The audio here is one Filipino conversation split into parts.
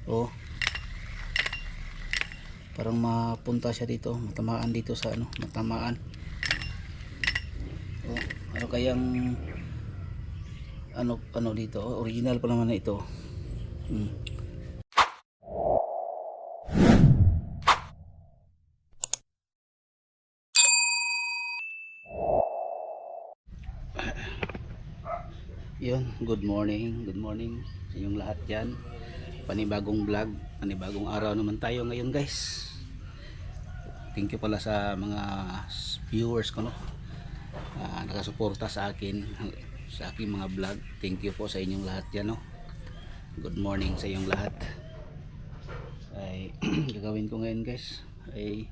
Oh, parang mapunta siya dito, matamaan dito sa ano, matamaan. Oh, ano kayang ano dito? Oh, original pa naman na ito. Yun, good morning sa inyong lahat dyan. Panibagong vlog, panibagong araw naman tayo ngayon guys. Thank you pala sa mga viewers ko, no, nakasuporta sa akin, sa aking mga vlog. Thank you po sa inyong lahat dyan, no. Good morning sa inyong lahat. Ay gagawin ko ngayon guys ay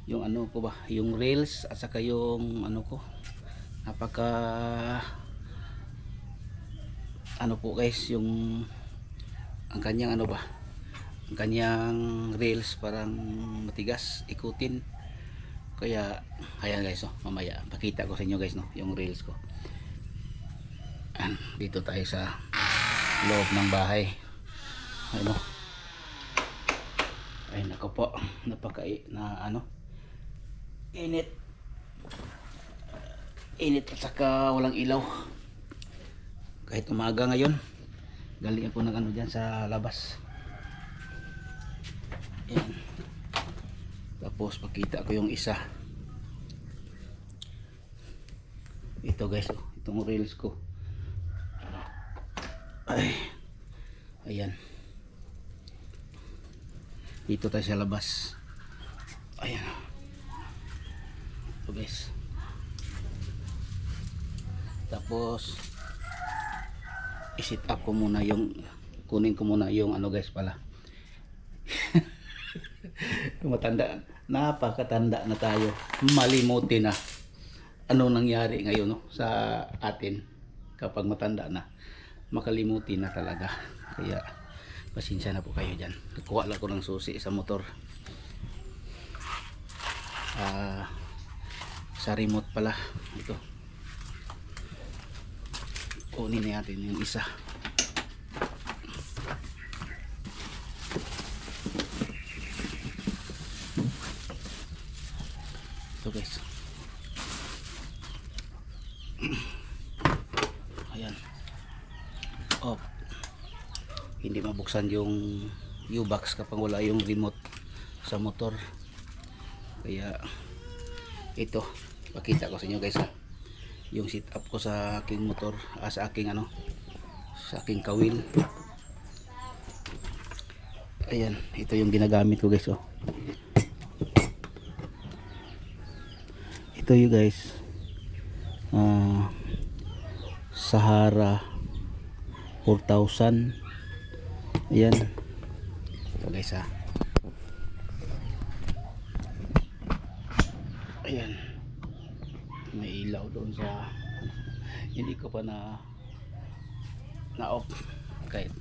yung ano ko ba, yung reels at saka yung ano ko, napaka ano po guys, yung ang kanyang ano ba, ang kanyang reels parang matigas ikutin, kaya ayan guys, oh, mamaya pakita ko sa inyo guys, no, yung reels ko. Dito tayo sa loob ng bahay. Ano, ay nako po, napaka na ano, init at saka walang ilaw kahit umaga ngayon. Galing ako ng ano dyan sa labas. Ayan. Tapos pakita ko yung isa. Ito guys, oh, itong reels ko. Ay, ayan. Dito tayo sa labas. Ayan. Ito guys. Tapos i-set up ko muna yung, kunin ko muna yung ano guys pala. Matanda, napakatanda na tayo, malimutin na ano nangyari ngayon, no, sa atin. Kapag matanda na, makalimutin na talaga. Kaya pasensya na po kayo dyan. Nakuha lang ko ng susi sa motor, sa remote pala ito. Kunin natin yung isa. Ito guys. Ayan. Oh, hindi mabuksan yung U-box kapag wala yung remote sa motor. Kaya ito, pakita ko sa inyo guys, ha, yung sit up ko sa aking motor, sa aking ano, sa aking kawil. Ayan, ito yung ginagamit ko guys, oh. Ito yung guys, Sahara 4000. Ayan, ito guys, ha. Ayan, may ilaw doon sa hindi ko pa na off, kahit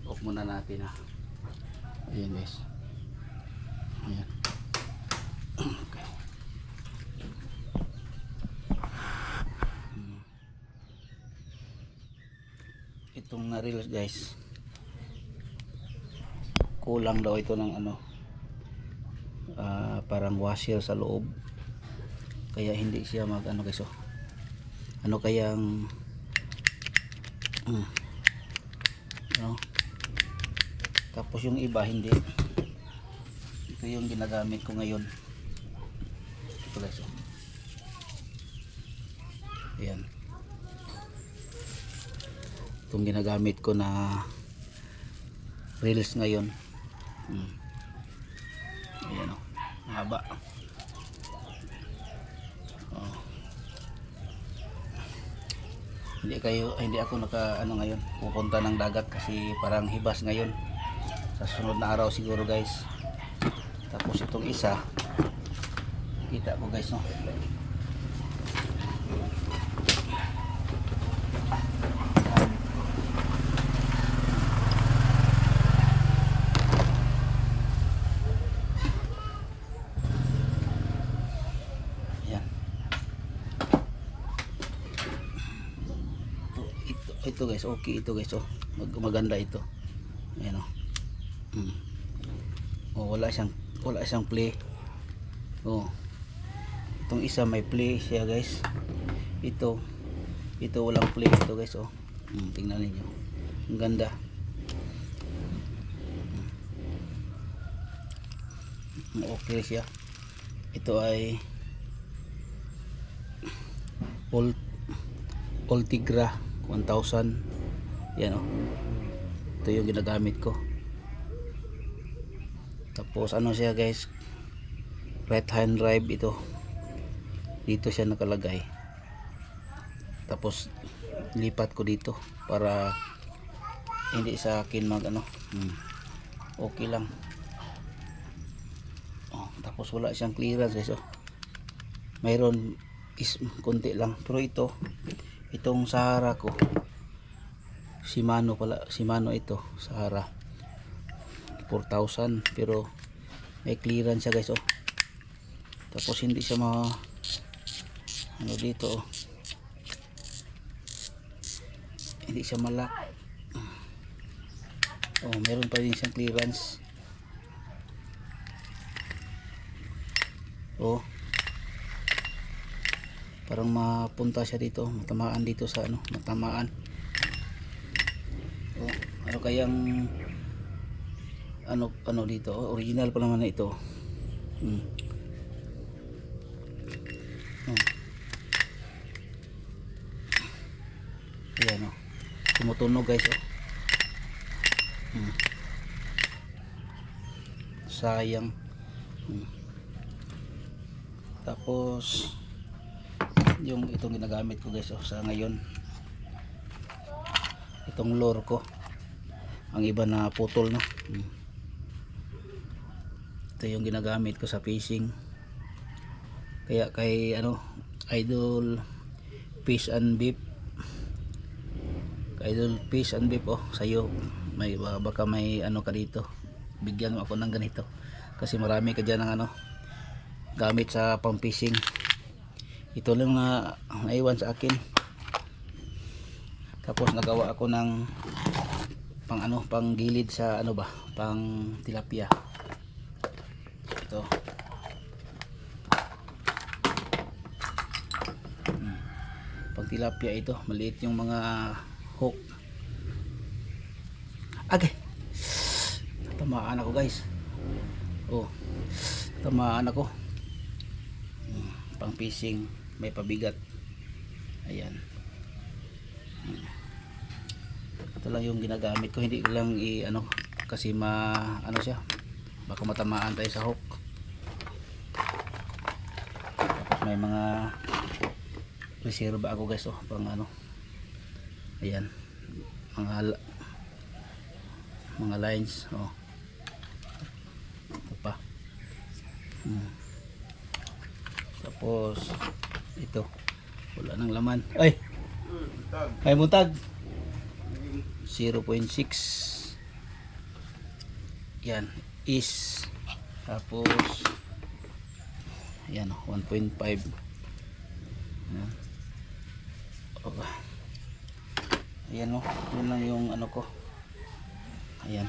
off muna natin, ha. Ayan guys, ayan. Okay. Itong na reels guys, kulang daw ito ng ano, parang washer sa loob, kaya hindi siya mag ano guys, oh. Ano kayang ano, tapos yung iba hindi. Ito yung ginagamit ko ngayon. Ito guys, oh. Ayan, itong ginagamit ko na reels ngayon. Ayan, oh, mahaba. Oh. Hindi ako naka ano ngayon, pupunta ng dagat kasi parang hibas ngayon. Sa sunod na araw siguro guys. Tapos itong isa, kita ko guys, no. Ayan. Ito guys, okay ito guys, oh. Maganda ito. Ayan, oh. Hmm. Oh, wala siyang play. Oh. Itong isa may play siya, guys. Ito walang play ito, guys. Oh. Tingnan niyo. Ang ganda. Okay siya. Ito ay Ultegra 1000. Yan, oh. Ito yung ginagamit ko. Tapos ano siya, guys, right hand drive ito. Dito siya nakalagay. Tapos lipat ko dito para hindi sa akin mag ano. Okay lang. Oh, tapos wala siyang clearance, guys. Oh. Mayroon is konti lang, pero itong Sahara ko, Shimano ito, Sahara 4,000, pero may clearance siya, guys. Oh. Tapos hindi siya ano dito, oh. Hindi siya malak. Oh, meron pa rin siyang clearance. Oh, parang mapunta siya dito, matamaan dito sa ano, matamaan. Oh, ano kayang ano dito, oh, original pa naman na ito. Oh. Ayan, oh. Tumutunog, guys. Oh. Sayang. Tapos yung itong ginagamit ko, guys, oh, sa ngayon, itong lure ko, ang iba na putol na. Ito yung ginagamit ko sa fishing. Kaya kay ano, Idol Fish and Beef, oh, sa'yo may baka may ano ka dito, bigyan mo ako ng ganito kasi marami ka dyan ng ano gamit sa pang fishing. Ito lang na naiwan sa akin. Tapos nagawa ako ng pang gilid sa ano ba, pang tilapia. Ito. Pang tilapia ito, maliit yung mga hook. Agay. Tamaan ako, guys. Oh. Tamaan ako. Pang fishing, may pabigat. Ayan. Ito lang yung ginagamit ko, hindi ko lang ano kasi ano siya, baka matamaan tayo sa hook. Tapos may mga reserva ako, guys, oh, pang ano. Ayan, mga lines, oh. Ito pa. Tapos ito wala nang laman. Ay muntag 0.6. yan is, tapos yan, 1.5. Ayan, oh, yun lang yung ano ko. Ayan.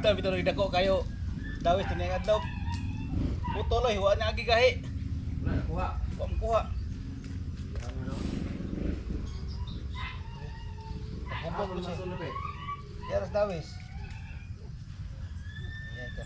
Bitaw rin dako kayo. Dawis to nga adlaw. Putuloy wa na agi gahi. Wala kuha. Kuha. Kumpong ko siya. Yaras dawis. Ayan ka.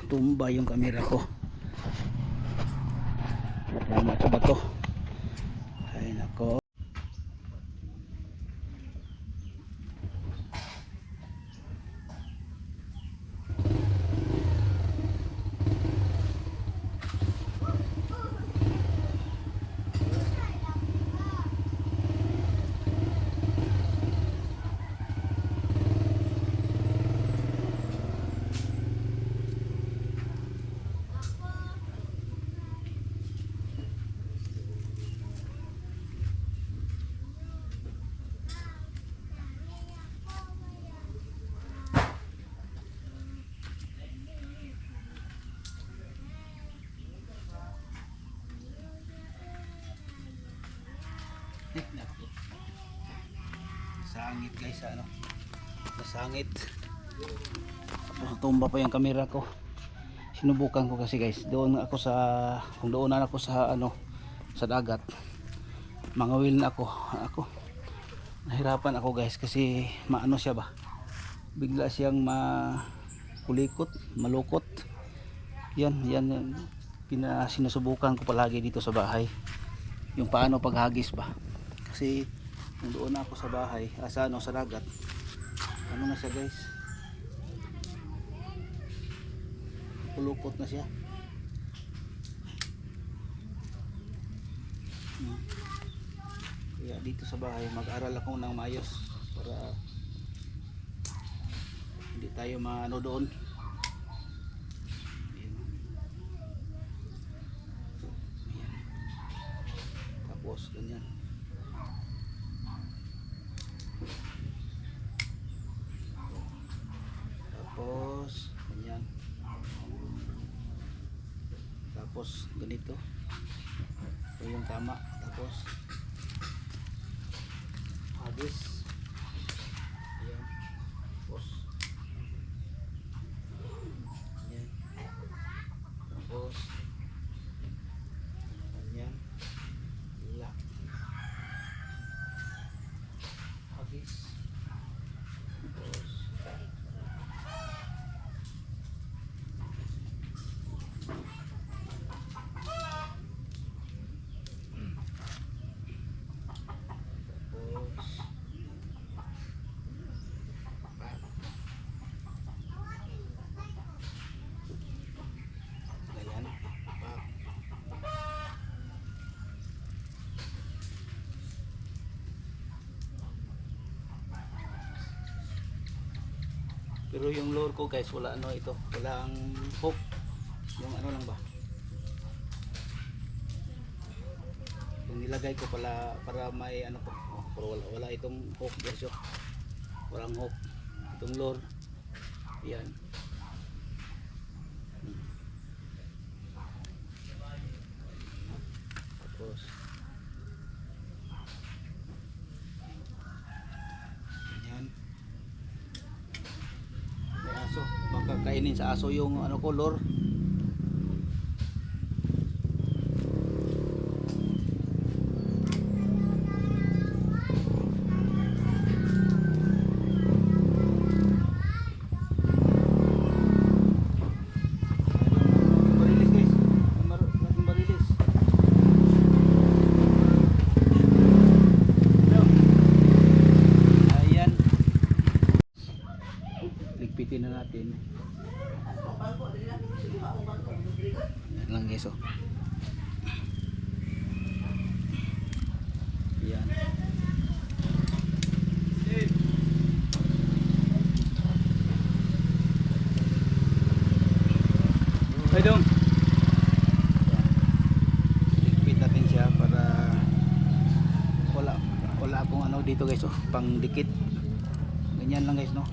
tumba yung camera ko. Tama ito ba to? Ay nako. Sangit guys, ano? Nasangit. Tumba pa yung camera ko. Sinubukan ko kasi guys, doon ako sa kung doonan ako sa ano, sa dagat. Mangawil na ako. Nahirapan ako guys kasi maano siya ba? Bigla siyang makulikot, malukot. Yan sinusubukan ko palagi dito sa bahay. Yung paano paghagis ba? Kasi kung doon na ako sa bahay, sa dagat, ano na siya guys, kulukot na siya. Kaya dito sa bahay mag-aral ako ng maayos para hindi tayo maano doon. Ayan. Tapos ganyan. Tapos ganyan. Tapos ganito. Ito yung tama. Tapos hagis. Ayan. Tapos ayan. Tapos ganyan. Lock. Hagis. Tapos pero yung lure ko guys, wala ano ito, walang hook, yung ano lang ba, yung nilagay ko pala para may ano ko, pero wala itong hook guys, oh. Walang hook itong lure. Yan. Tapos yan, may aso, baka kainin sa aso yung ano ko, lure. Ligpitin na natin. Yan lang guys, oh. Yan. Hey dong. Ligpit natin siya para wala akong ano dito guys, oh, pang dikit. Ganyan lang guys, no.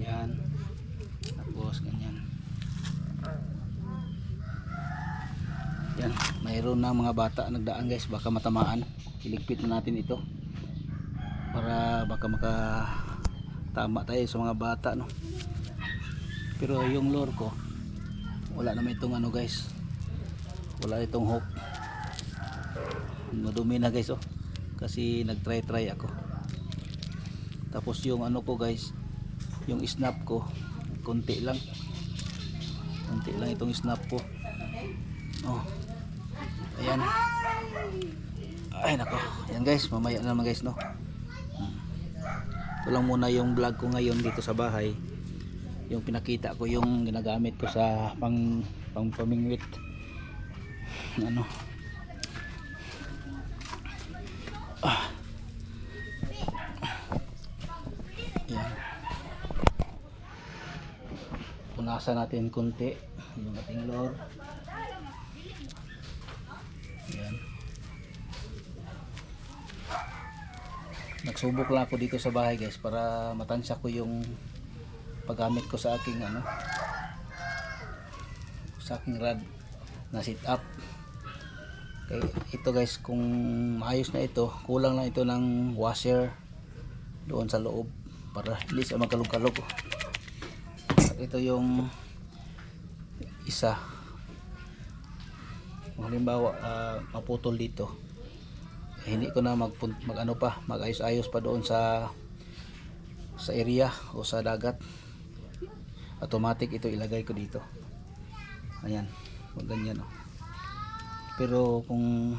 Yan. Tapos ganyan. Yan, mayroon na mga bata nagdaan guys, baka matamaan. Iligpit na natin ito para baka makatama tayo sa mga bata, no. Pero yung lure ko wala naman itong ano guys, wala itong hook. Madumi na guys, oh, kasi nag try ako. Tapos yung ano ko guys, yung snap ko, konti lang itong snap ko. Oh, ayan. Ay nako, ayan guys, mamaya na naman guys, no. Ito lang muna yung vlog ko ngayon dito sa bahay. Yung pinakita ko yung ginagamit ko sa pang pamingwit. Ano? Ayan. Punasan natin konti yung ating lure. Ayan. Nagsubok lang ako dito sa bahay guys para matansya ko yung paggamit ko sa aking sa aking rod na sit up. Okay, ito guys, kung maayos na ito, kulang lang ito ng washer doon sa loob para hindi siya magkalog-kalog. At ito yung isa, halimbawa maputol dito, hindi ko na mag-ayos-ayos pa doon sa area o sa dagat. Automatic ito ilagay ko dito. Ayan, ganyan oh. Pero kung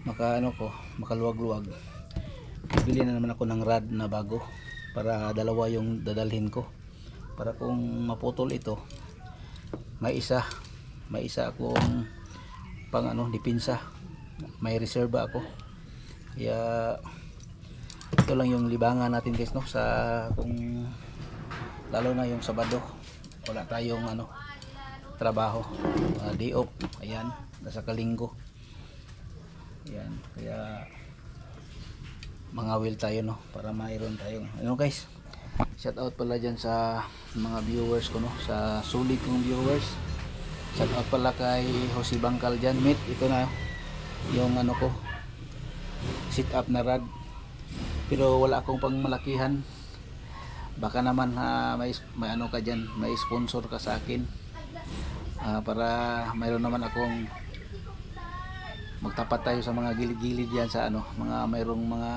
makaluwag-luwag, bibili na naman ako ng rod na bago para dalawa yung dadalhin ko, para kung maputol ito, may isa akong pang depensa, may reserba ako. Kaya ito lang yung libangan natin guys, no, sa kung lalo na yung Sabado wala tayong trabaho, day off. Ayan, nasa kalinggo. Ayan, kaya mangawil tayo, no, para mayroon tayong guys. Shout out pala dyan sa mga viewers ko, no, sa sulit kong viewers. Shout out pala kay Jose Bangkal dyan. Meet, ito na yung ko, sit up na rod, pero wala akong pang malakihan. Baka naman may ka dyan, may sponsor ka sa akin, para mayroon naman akong magtapat tayo sa mga gilid-gilid yan sa mga mayroong mga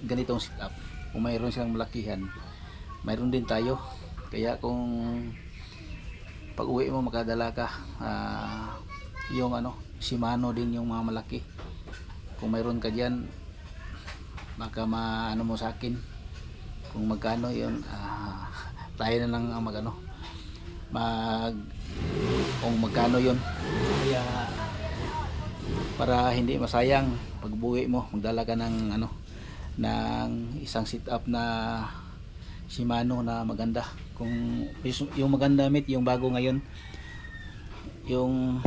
ganitong sit up. Kung mayroon silang malakihan, mayroon din tayo. Kaya kung pag uwi mo makadala ka yung Shimano din, yung mga malaki. Kung mayroon ka dyan, baka mo sa akin kung magkano yun. Tayo na lang kung magkano yun. Kaya para hindi masayang, pag buwi mo magdala ka ng ng isang sit up na Shimano na maganda. Kung yung maganda yung bago ngayon, yung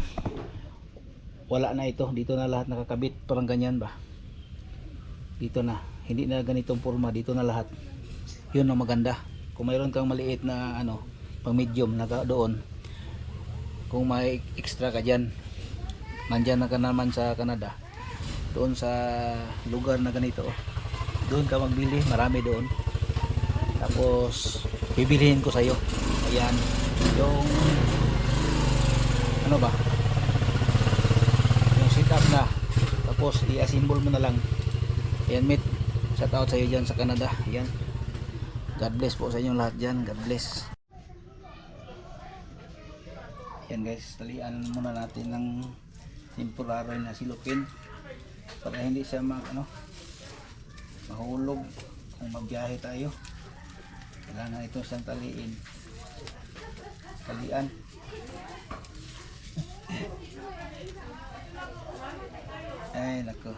wala na ito, dito na lahat nakakabit, parang ganyan ba, dito na, hindi na ganitong forma, dito na lahat. Yun ang maganda. Kung mayroon kang maliit na pang medium na doon, kung may extra ka dyan, nandyan na ka naman sa Canada, doon sa lugar na ganito, doon ka magbili, marami doon. Tapos bibilihin ko sa'yo. Ayan, yung yung sit up na, tapos i-assemble mo na lang. Ayan mate, shout out sa'yo dyan sa Canada. Ayan, God bless po sa inyong lahat dyan. God bless. Ayan guys, talian muna natin ng temporary na silupin para hindi siya mahulog kung magbiyahe tayo. Kailangan ito siyang talian. Ay nako,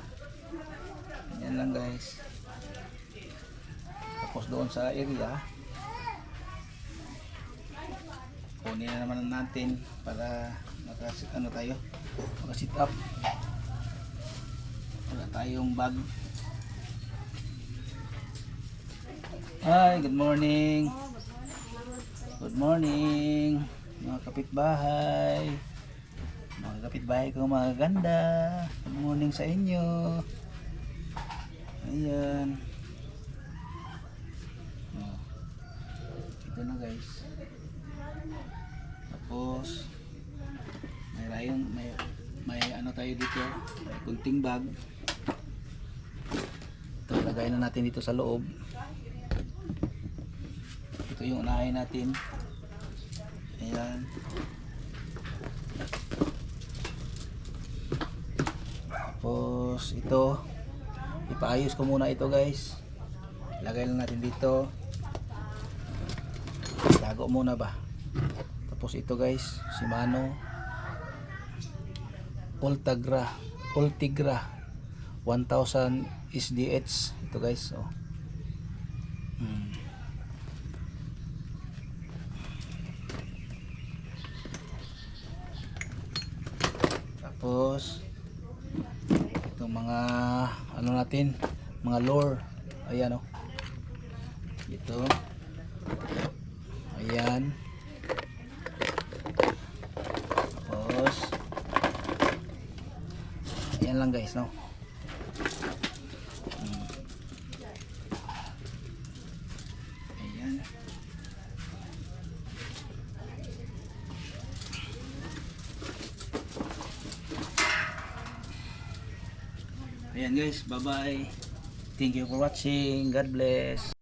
yan lang guys. Tapos doon sa area, kunin na naman natin para tayo maka-sit up. Wala tayong bag. Hi, good morning. Good morning mga kapitbahay. Mga kapitbahay ko mga ganda. Good morning sa inyo. Ayan. Ito na guys. Tapos may tayo dito, may kunting bag. Ito lagay na natin dito sa loob. ito yung unahin natin. Ayan. Tapos ito, ipaayos ko muna ito guys. Lagay lang natin dito. Tago muna ba. Tapos ito guys, Shimano Ultigra 1000 SDH ito guys. Oh. Tapos itong mga ano natin, mga lure. Ayan oh. Ito. Ayan. Tapos ayan lang guys, no. Ayan. Ayan guys, bye bye. Thank you for watching. God bless.